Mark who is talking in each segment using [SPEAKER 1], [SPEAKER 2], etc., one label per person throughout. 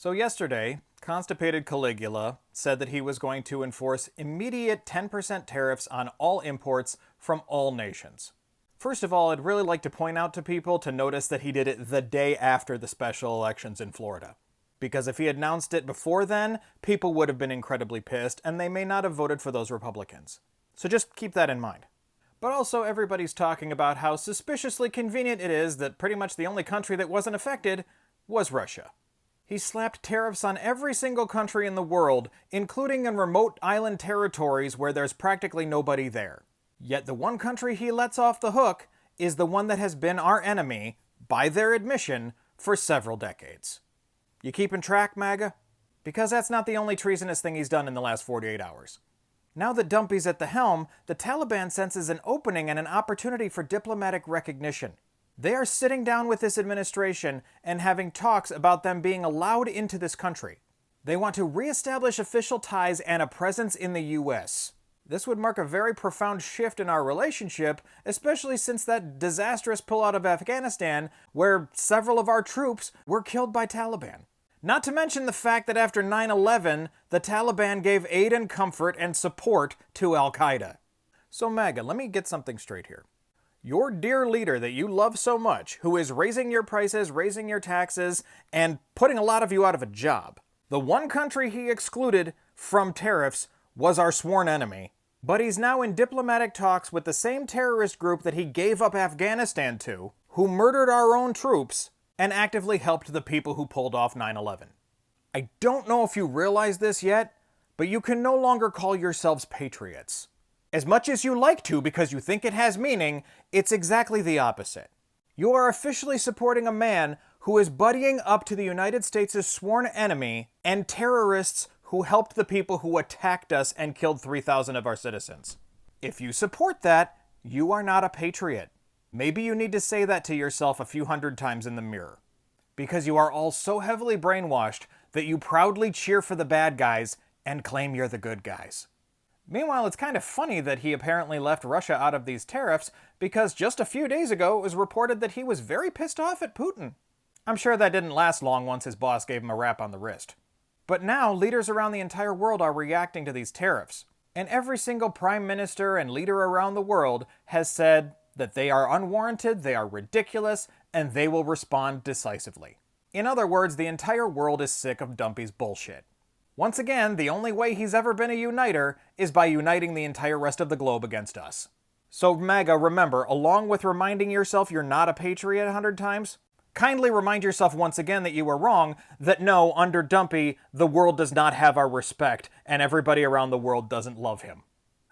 [SPEAKER 1] So yesterday, constipated Caligula said that he was going to enforce immediate 10% tariffs on all imports from all nations. First of all, I'd really like to point out to people to notice that he did it the day after the special elections in Florida. Because if he had announced it before then, people would have been incredibly pissed and they may not have voted for those Republicans. So just keep that in mind. But also everybody's talking about how suspiciously convenient it is that pretty much the only country that wasn't affected was Russia. He slapped tariffs on every single country in the world, including in remote island territories where there's practically nobody there. Yet the one country he lets off the hook is the one that has been our enemy, by their admission, for several decades. You keeping track, MAGA? Because that's not the only treasonous thing he's done in the last 48 hours. Now that Dumpy's at the helm, the Taliban senses an opening and an opportunity for diplomatic recognition. They are sitting down with this administration and having talks about them being allowed into this country. They want to reestablish official ties and a presence in the US. This would mark a very profound shift in our relationship, especially since that disastrous pullout of Afghanistan, where several of our troops were killed by Taliban. Not to mention the fact that after 9/11, the Taliban gave aid and comfort and support to Al-Qaeda. So MAGA, let me get something straight here. Your dear leader that you love so much, who is raising your prices, raising your taxes, and putting a lot of you out of a job, the one country he excluded from tariffs was our sworn enemy. But he's now in diplomatic talks with the same terrorist group that he gave up Afghanistan to, who murdered our own troops, and actively helped the people who pulled off 9/11. I don't know if you realize this yet, but you can no longer call yourselves patriots. As much as you like to because you think it has meaning, it's exactly the opposite. You are officially supporting a man who is buddying up to the United States' sworn enemy and terrorists who helped the people who attacked us and killed 3,000 of our citizens. If you support that, you are not a patriot. Maybe you need to say that to yourself a few hundred times in the mirror. Because you are all so heavily brainwashed that you proudly cheer for the bad guys and claim you're the good guys. Meanwhile, it's kind of funny that he apparently left Russia out of these tariffs because just a few days ago it was reported that he was very pissed off at Putin. I'm sure that didn't last long once his boss gave him a rap on the wrist. But now, leaders around the entire world are reacting to these tariffs. And every single prime minister and leader around the world has said that they are unwarranted, they are ridiculous, and they will respond decisively. In other words, the entire world is sick of Dumpy's bullshit. Once again, the only way he's ever been a uniter is by uniting the entire rest of the globe against us. So MAGA, remember, along with reminding yourself you're not a patriot 100 times, kindly remind yourself once again that you were wrong, that no, under Dumpy, the world does not have our respect, and everybody around the world doesn't love him.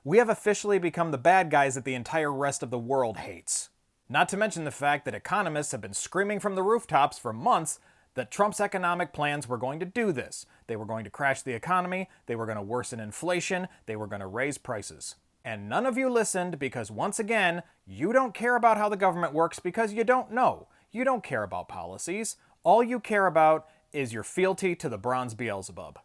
[SPEAKER 1] We have officially become the bad guys that the entire rest of the world hates. Not to mention the fact that economists have been screaming from the rooftops for months that Trump's economic plans were going to do this. They were going to crash the economy, they were going to worsen inflation, they were going to raise prices. And none of you listened because, once again, you don't care about how the government works because you don't know. You don't care about policies. All you care about is your fealty to the bronze Beelzebub.